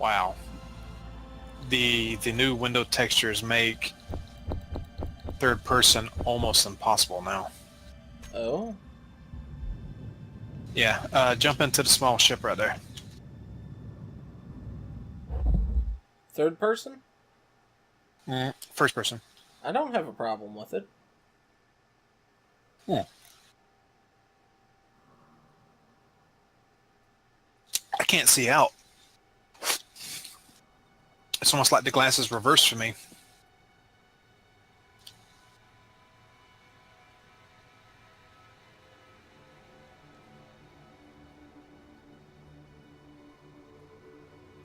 Wow. The new window textures make third person almost impossible now. Oh? Yeah, jump into the small ship right there. Third person? First person. I don't have a problem with it. I can't see out. It's almost like the glass is reversed for me.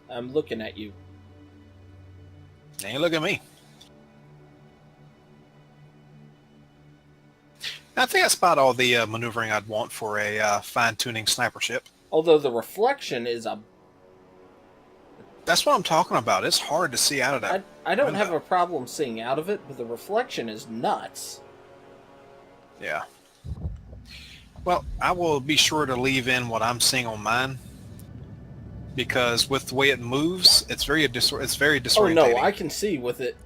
I'm looking at you. Hey, look at me. I think that's about all the maneuvering I'd want for a fine-tuning sniper ship. Although the reflection is a... That's what I'm talking about. It's hard to see out of that. I don't window. have a problem seeing out of it, but the reflection is nuts. Yeah. Well, I will be sure to leave in what I'm seeing on mine, because with the way it moves, it's very disorientating. Oh no, I can see with it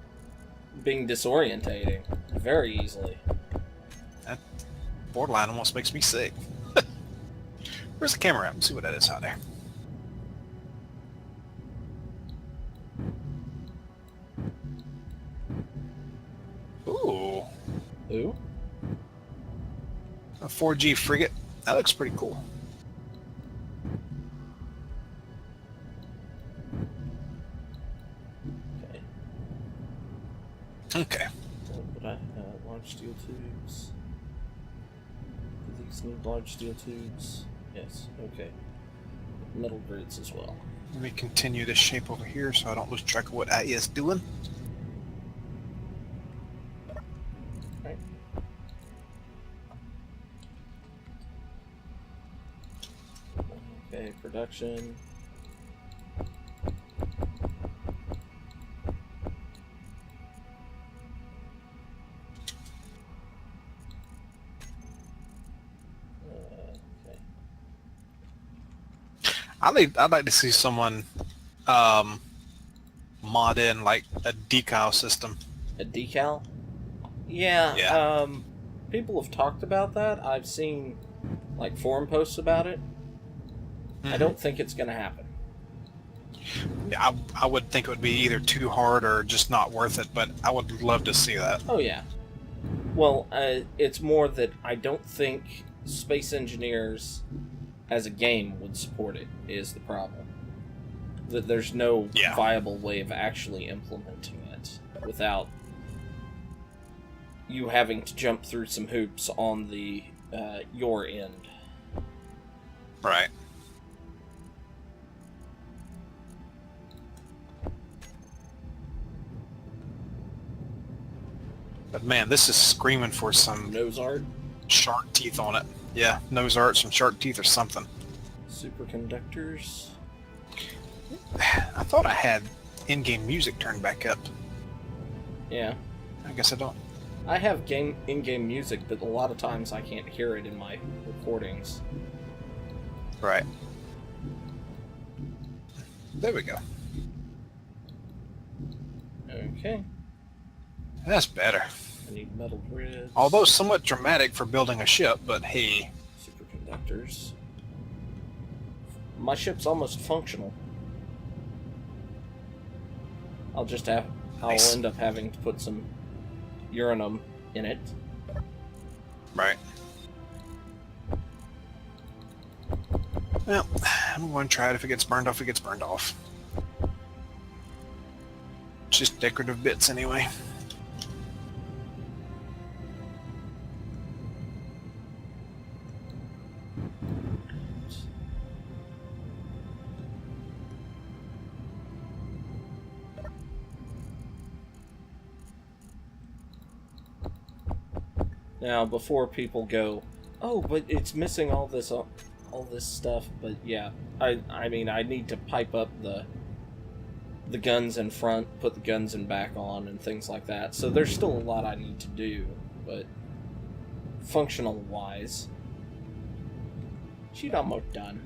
being disorientating very easily. That borderline almost makes me sick. Where's the camera at? Let's see what that is out there. Ooh. Ooh? A 4G frigate. That looks pretty cool. Okay. Large steel tubes. Do these need large steel tubes? Yes, okay. Metal grids as well. Let me continue this shape over here so I don't lose track of what I is doing. Right. Okay, production. I'd like to see someone mod in like a decal system. A decal? Yeah. People have talked about that. I've seen like forum posts about it. I don't think it's going to happen. Yeah, I would think it would be either too hard or just not worth it, but I would love to see that. Oh yeah. Well, it's more that I don't think Space Engineers as a game would support it is the problem. That there's no viable way of actually implementing it without you having to jump through some hoops on the your end. Right. But man, this is screaming for some Nose art? shark teeth on it. Yeah, nose art, some shark teeth or something. Superconductors. I thought I had in-game music turned back up. Yeah. I guess I don't. I have in-game music, but a lot of times I can't hear it in my recordings. Right. There we go. Okay. That's better. I need metal grids. Although somewhat dramatic for building a ship, but hey. Superconductors. My ship's almost functional. I'll Nice. end up having to put some uranum in it. Right. Well, I'm going to try it. If it gets burned off, it gets burned off. Just decorative bits anyway. Now, before people go, oh, but it's missing all this stuff. But yeah, I mean, I need to pipe up the guns in front, put the guns in back on, and things like that. So there's still a lot I need to do, but functional wise, she's almost done.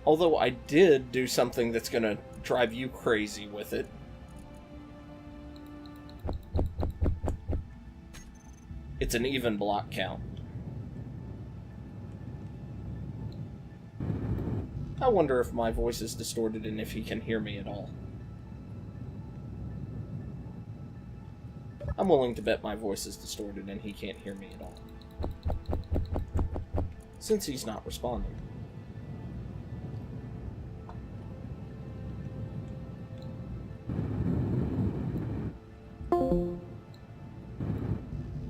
Although I did do something that's gonna drive you crazy with it. It's an even block count. I wonder if my voice is distorted and if he can hear me at all. I'm willing to bet my voice is distorted and he can't hear me at all. Since he's not responding.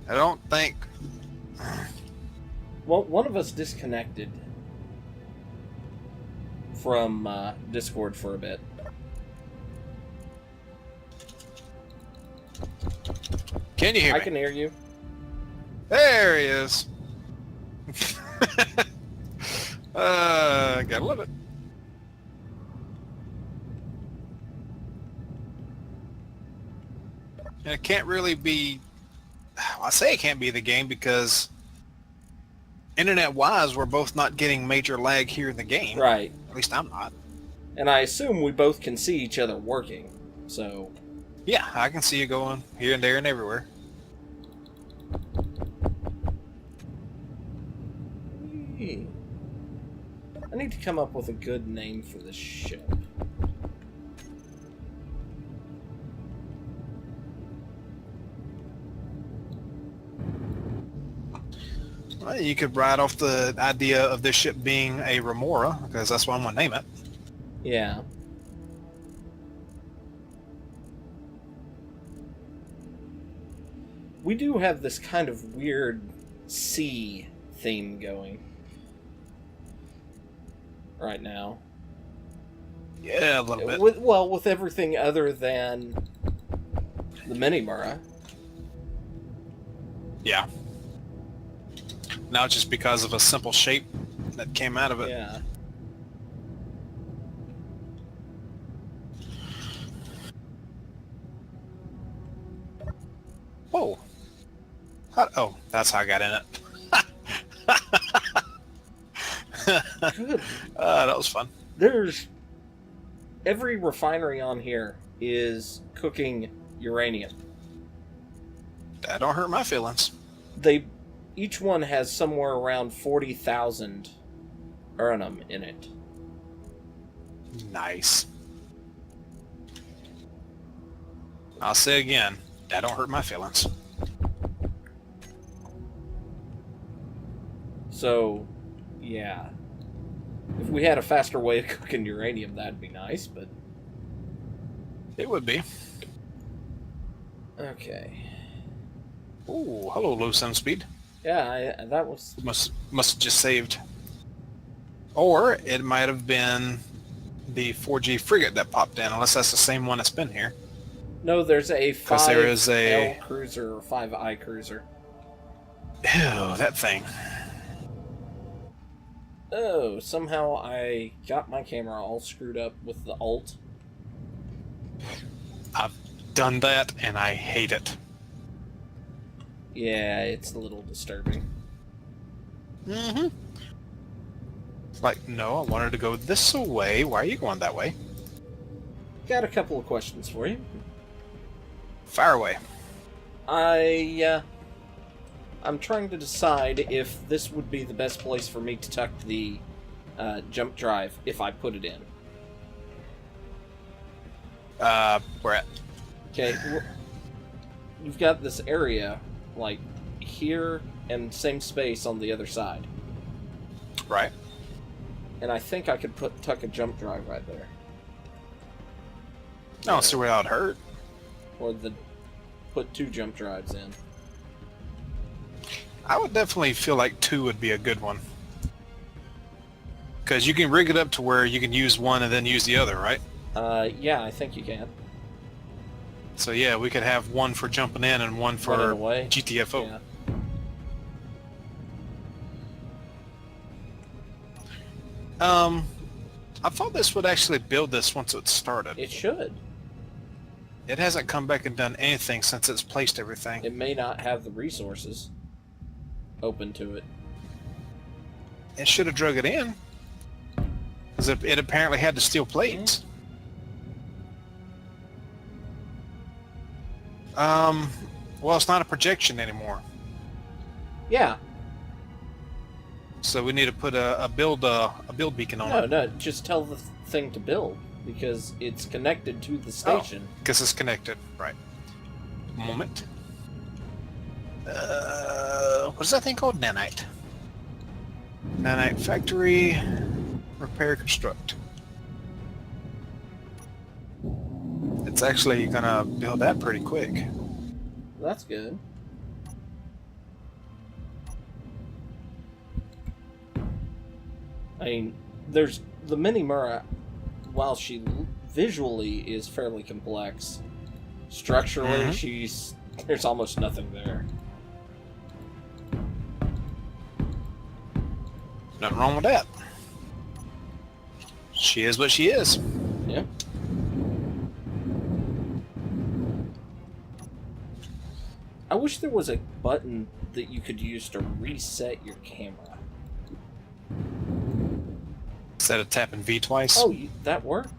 I don't think... Well, one of us disconnected from Discord for a bit. Can you hear me? I can hear you. There he is. Gotta love it. And it can't really be... I say it can't be the game because internet-wise, we're both not getting major lag here in the game. Right. At least I'm not. And I assume we both can see each other working, so... Yeah, I can see you going here and there and everywhere. I need to come up with a good name for this ship. Well, you could write off the idea of this ship being a Remora, because that's what I'm going to name it. Yeah. We do have this kind of weird sea theme going right now. Yeah, a little bit. With everything other than the Mini-Mura. Yeah. Now just because of a simple shape that came out of it. Yeah. Whoa. Oh, that's how I got in it. Good. That was fun. There's... Every refinery on here is cooking uranium. That don't hurt my feelings. Each one has somewhere around 40,000 urnum in it. Nice. I'll say again, that don't hurt my feelings. So, yeah. If we had a faster way of cooking uranium, that'd be nice, but... It would be. Okay. Ooh, hello, low sound speed. Yeah, that was... Must have just saved. Or it might have been the 4G frigate that popped in, unless that's the same one that's been here. No, there's a 5 there is a L cruiser or 5I cruiser. Ew, that thing. Oh, somehow I got my camera all screwed up with the alt. I've done that, and I hate it. Yeah, it's a little disturbing. Mm-hmm. It's like, no, I wanted to go this way. Why are you going that way? Got a couple of questions for you. Fire away. I'm trying to decide if this would be the best place for me to tuck the jump drive if I put it in. Where at? Okay, you've got this area, like, here and same space on the other side. Right. And I think I could tuck a jump drive right there. I don't see where that would hurt. Or put 2 jump drives in. I would definitely feel like 2 would be a good one. Because you can rig it up to where you can use one and then use the other, right? Yeah, I think you can. So yeah, we could have one for jumping in and one for Running away. GTFO. Yeah. I thought this would actually build this once it started. It should. It hasn't come back and done anything since it's placed everything. It may not have the resources open to it. It should have drug it in. Because because it apparently had the steel plates. Well, it's not a projection anymore. Yeah. So we need to put a build beacon on it. No, just tell the thing to build because it's connected to the station. Because it's connected, right? Moment. What is that thing called? Nanite. Nanite factory. Repair, construct. It's actually gonna build that pretty quick. That's good. I mean, there's the Mini Mura, while she visually is fairly complex, structurally there's almost nothing there. Nothing wrong with that. She is what she is. Yeah. I wish there was a button that you could use to reset your camera. Instead of tapping V twice. Oh, that worked?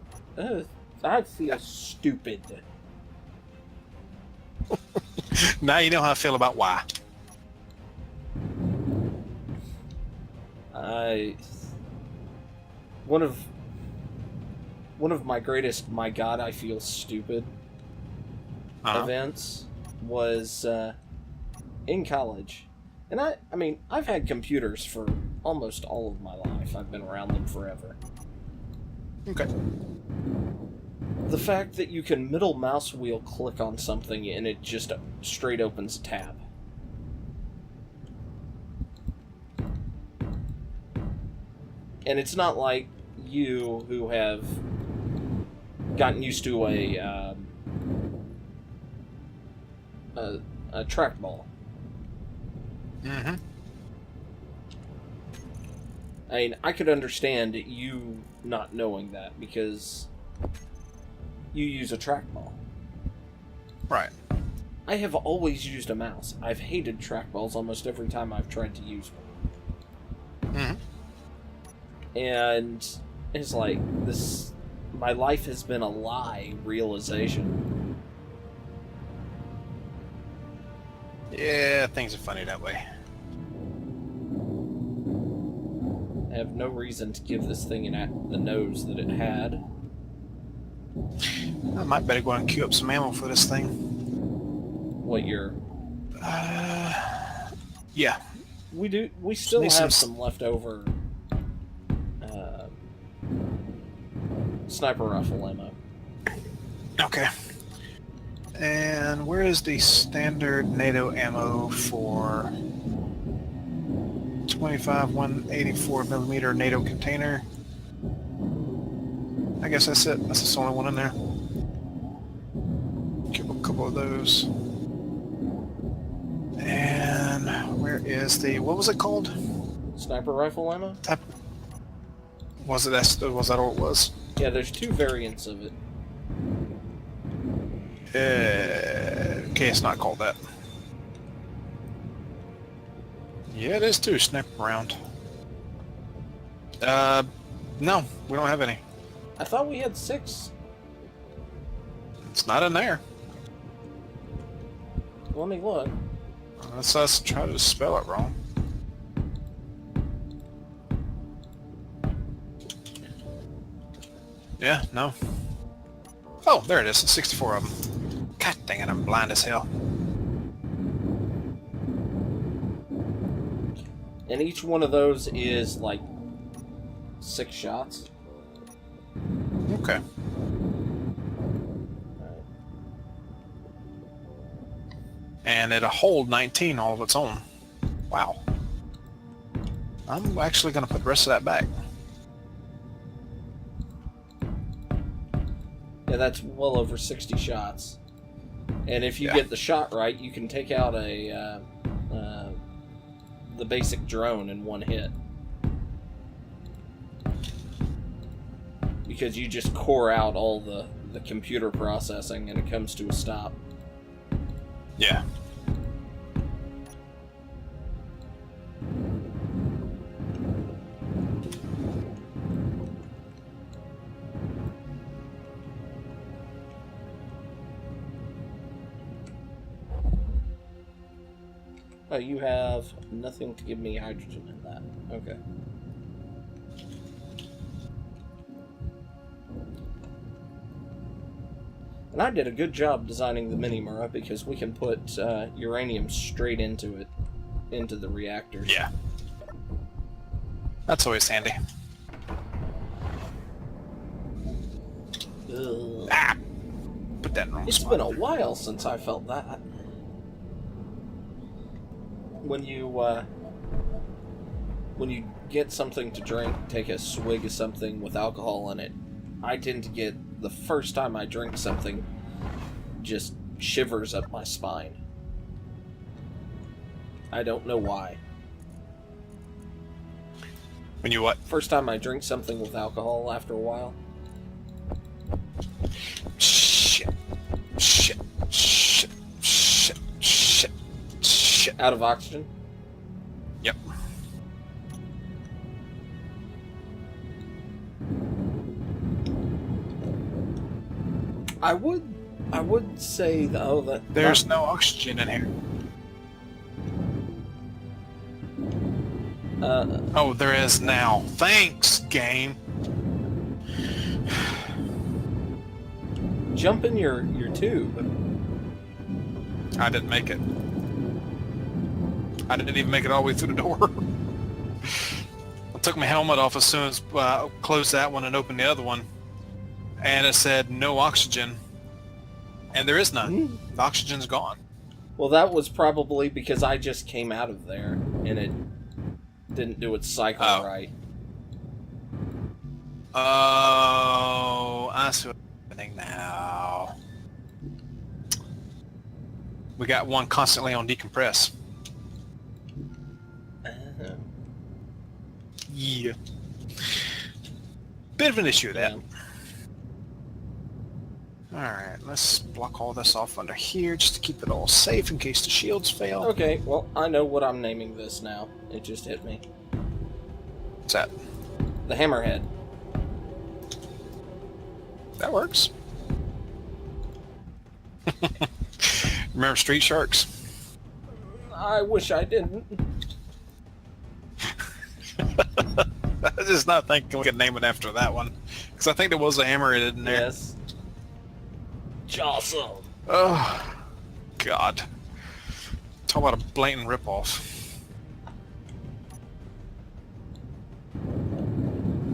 I feel stupid. Now you know how I feel about why. One of my greatest "my God, I feel stupid" events was in college, and I mean I've had computers for almost all of my life. I've been around them forever. Okay. The fact that you can middle mouse wheel click on something and it just straight opens a tab. And it's not like you who have gotten used to a trackball. Mm-hmm. I mean, I could understand you not knowing that because you use a trackball. Right. I have always used a mouse. I've hated trackballs almost every time I've tried to use one. Mm-hmm. And it's like, this, my life has been a lie realization. Yeah, things are funny that way. I have no reason to give this thing the nose that it had. I might better go and queue up some ammo for this thing. What year? Yeah. We still have some leftover sniper rifle ammo. Okay. And where is the standard NATO ammo for 25 184 millimeter NATO container? I guess that's it. That's the only one in there. Keep a couple of those. And where is the, what was it called? Sniper rifle ammo? Was that all it was? Yeah, there's two variants of it. Okay, it's not called that. Yeah, it is too. Sniper round. No, we don't have any. I thought we had 6. It's not in there. Let me look. Unless us try to spell it wrong. Yeah, no. Oh, there it is. 64 of them. God dang it, I'm blind as hell. And each one of those is like 6 shots. Okay. Right. And it'll hold 19 all of its own. Wow. I'm actually going to put the rest of that back. Yeah, that's well over 60 shots. And if you get the shot right, you can take out the basic drone in one hit. Because you just core out all the computer processing and it comes to a stop. Yeah. Oh, you have nothing to give me hydrogen in that. Okay. And I did a good job designing the Mini-Mura because we can put uranium straight into it, into the reactors. Yeah. That's always handy. Ugh. Ah! Put that in the wrong It's spot. been a while since I felt that. When you get something to drink, take a swig of something with alcohol in it, I tend to get, the first time I drink something, just shivers up my spine. I don't know why. When you what? First time I drink something with alcohol after a while. Shit. Shit. Shit. Shit. Shit. Shit. Out of oxygen? Yep. I would say though that There's no oxygen in here. Oh, there is now. Thanks, game. jump in your tube. I didn't make it. I didn't even make it all the way through the door. I took my helmet off as soon as I closed that one and opened the other one. And it said no oxygen. And there is none. The oxygen's gone. Well, that was probably because I just came out of there and it didn't do its cycle right. Oh, I see what's happening now. We got one constantly on decompress. Yeah. Bit of an issue with that. Alright, let's block all this off under here just to keep it all safe in case the shields fail. Okay, well, I know what I'm naming this now. It just hit me. What's that? The Hammerhead. That works. Remember Street Sharks? I wish I didn't. I was just not thinking we could name it after that one. Because I think there was a Hammerhead in there. Yes. Awesome. Oh, God. Talk about a blatant ripoff.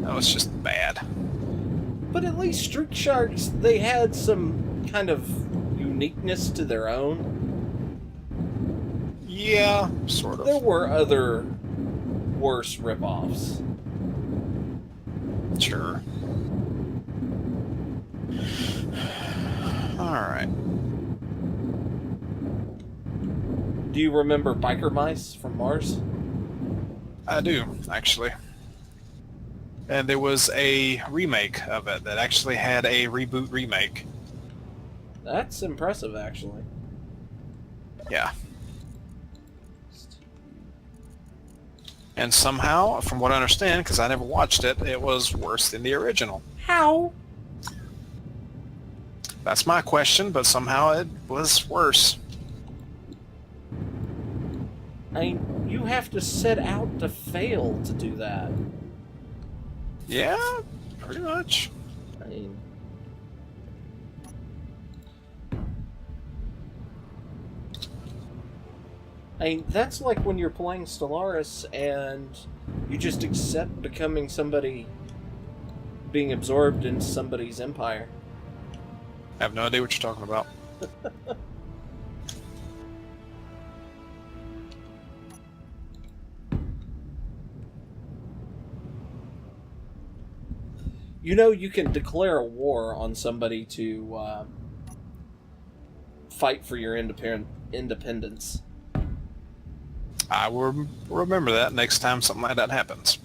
That was just bad. But at least Street Sharks, they had some kind of uniqueness to their own. Yeah, sort of. There were other worse ripoffs. Sure. Alright. Do you remember Biker Mice from Mars? I do, actually. And there was a remake of it that actually had a reboot remake. That's impressive, actually. Yeah. And somehow, from what I understand, because I never watched it, it was worse than the original. How? That's my question, but somehow it was worse. I mean, you have to set out to fail to do that. Yeah, pretty much. I mean, that's like when you're playing Stellaris and you just accept becoming somebody, being absorbed into somebody's empire. I have no idea what you're talking about. You know, you can declare a war on somebody to fight for your independence. I will remember that next time something like that happens.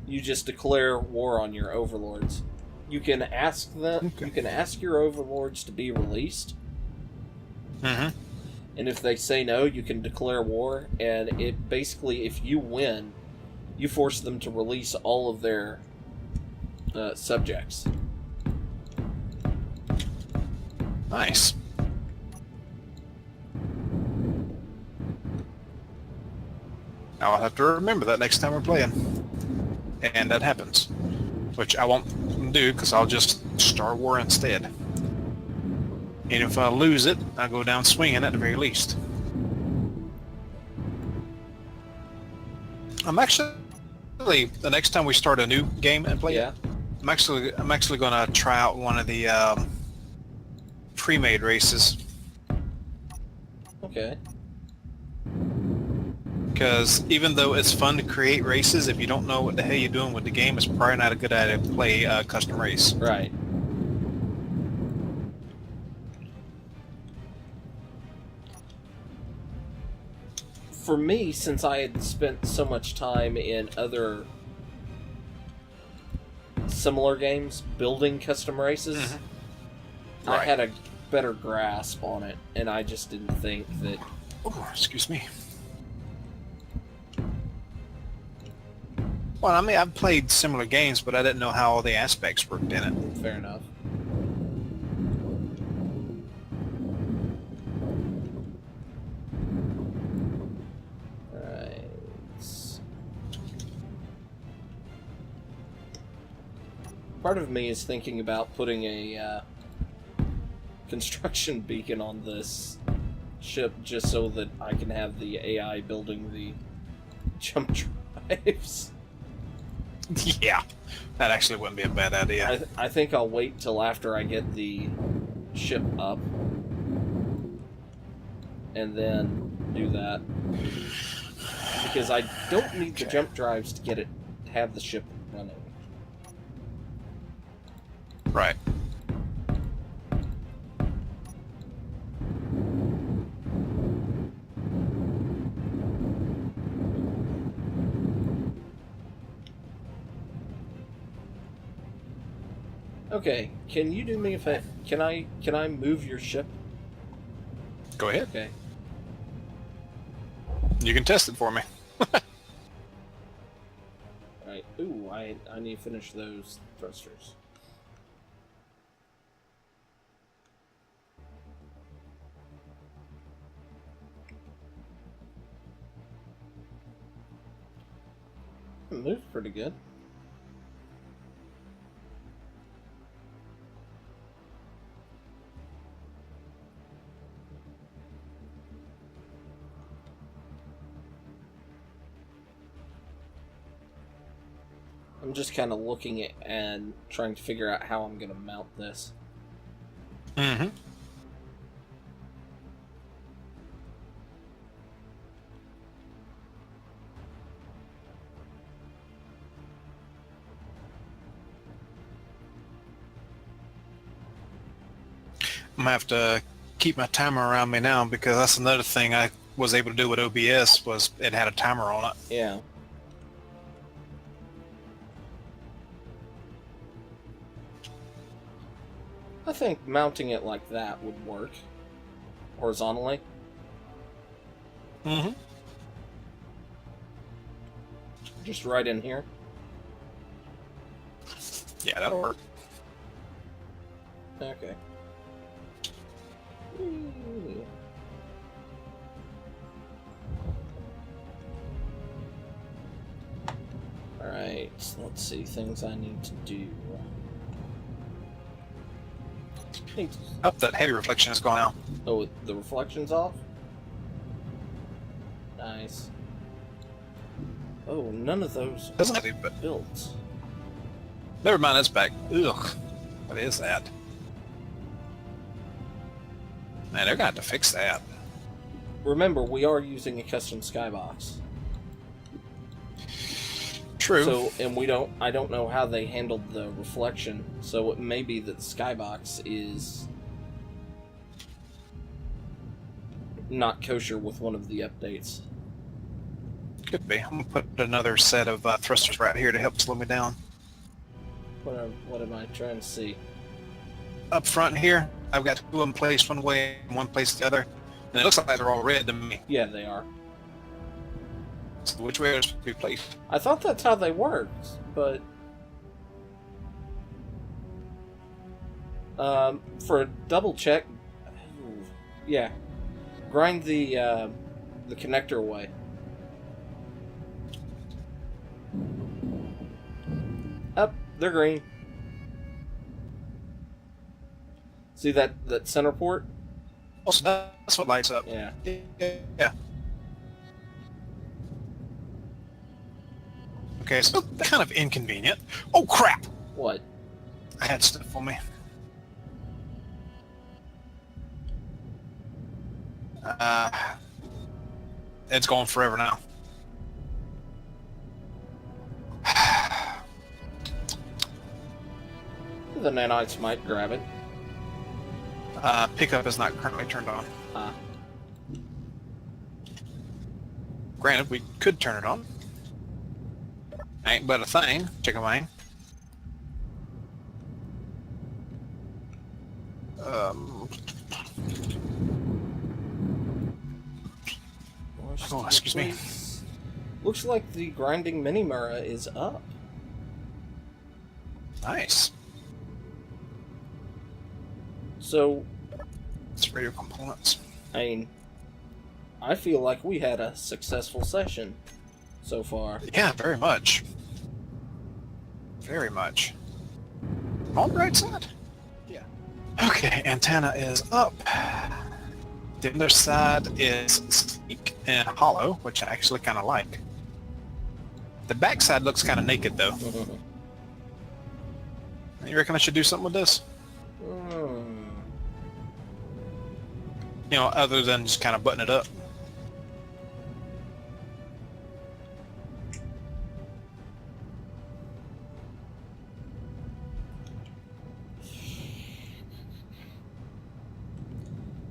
You just declare war on your overlords. You can ask them. Okay. You can ask your overlords to be released, Mm-hmm. and if they say no, you can declare war. And it basically, if you win, you force them to release all of their subjects. Nice. I'll have to remember that next time we're playing. And that happens. Which I won't do, because I'll just start war instead. And if I lose it, I'll go down swinging at the very least. I'm actually, the next time we start a new game and play it, I'm actually going to try out one of the pre-made races. Okay. Because even though it's fun to create races, if you don't know what the hell you're doing with the game, it's probably not a good idea to play a custom race. Right. For me, since I had spent so much time in other similar games building custom races, I had a better grasp on it, and I just didn't think that... Oh, excuse me. Well, I mean, I've played similar games, but I didn't know how all the aspects worked in it. Fair enough. Alright. Part of me is thinking about putting a construction beacon on this ship just so that I can have the AI building the jump drives. Yeah, that actually wouldn't be a bad idea. I think I'll wait till after I get the ship up and then do that, because I don't need the jump drives to get it to have the ship running. Right. Okay, can you do me a favor? Can I move your ship? Go ahead. Okay. You can test it for me. Alright. Ooh, I need to finish those thrusters. It moves pretty good. I'm just kind of looking at and trying to figure out how I'm going to mount this. Mm-hmm. I'm going to have to keep my timer around me now, because that's another thing I was able to do with OBS, was it had a timer on it. Yeah. I think mounting it like that would work. Horizontally. Mm-hmm. Just right in here. Yeah, that'll work. Okay. Alright, let's see, things I need to do. Oh, that heavy reflection is gone now. Oh, the reflection's off? Nice. Oh, none of those Doesn't have to be, but built. never mind, that's back. Ugh. What is that? Man, they're gonna have to fix that. Remember, we are using a custom skybox. True. So, and I don't know how they handled the reflection, so it may be that the skybox is not kosher with one of the updates. Could be. I'm gonna put another set of thrusters right here to help slow me down. What am I trying to see? Up front here, I've got two of them placed one way and one placed the other. And it looks like they're all red to me. Yeah, they are. So which way are they supposed to be placed? I thought that's how they worked, but... for a double check... Yeah. Grind the connector away. Up, they're green. See that center port? Oh, so that's what lights up. Yeah. Yeah. Okay, so that's kind of inconvenient. Oh, crap! What? I had stuff on me. It's going forever now. The nanites might grab it. Pickup is not currently turned on. Ah. Granted, we could turn it on. Ain't but a thing, chicken wing. Oh, excuse me. Looks like the grinding mini mirror is up. Nice. So, It's radio components. I mean, I feel like we had a successful session so far. Yeah, very much. Very much. On the right side? Yeah. Okay, antenna is up. The other side is sleek and hollow, which I actually kind of like. The back side looks kind of naked, though. You reckon I should do something with this? You know, other than just kind of button it up.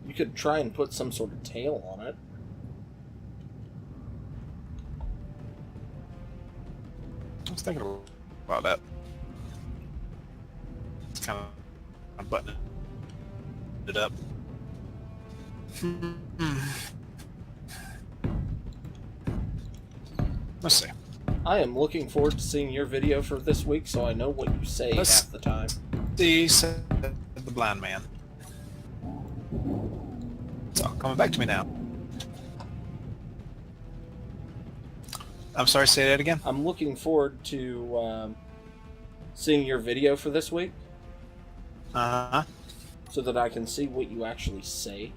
You could try and put some sort of tail on it. I was thinking about that. It's kind of buttoning it up. Let's see. I am looking forward to seeing your video for this week, so I know what you say half the time. See, said the blind man. It's all coming back to me now. I'm sorry, say that again? I'm looking forward to seeing your video for this week, Uh-huh. so that I can see what you actually say.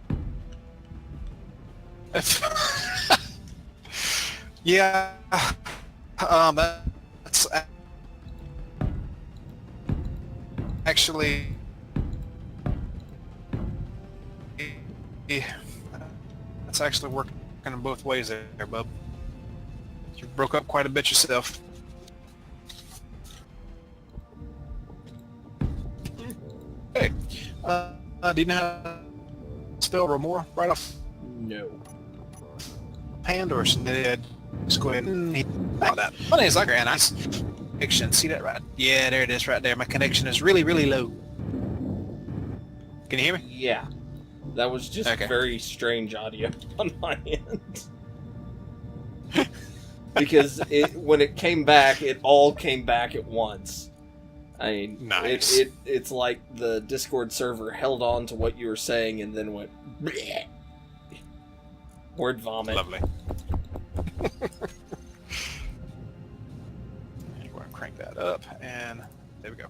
Yeah. That's actually... That's actually working in both ways there, bub. You broke up quite a bit yourself. Hey, do you know how to spell Remora right off No. hand, or should I just go ahead and about that? My name is Zucker, and nice connection. See that right? Yeah, there it is right there. My connection is really, really low. Can you hear me? Yeah. That was just Okay. very strange audio on my end. Because when it came back, it all came back at once. I mean, Nice. it's like the Discord server held on to what you were saying and then went bleh. Word vomit. Lovely. We're going to crank that up, and there we go.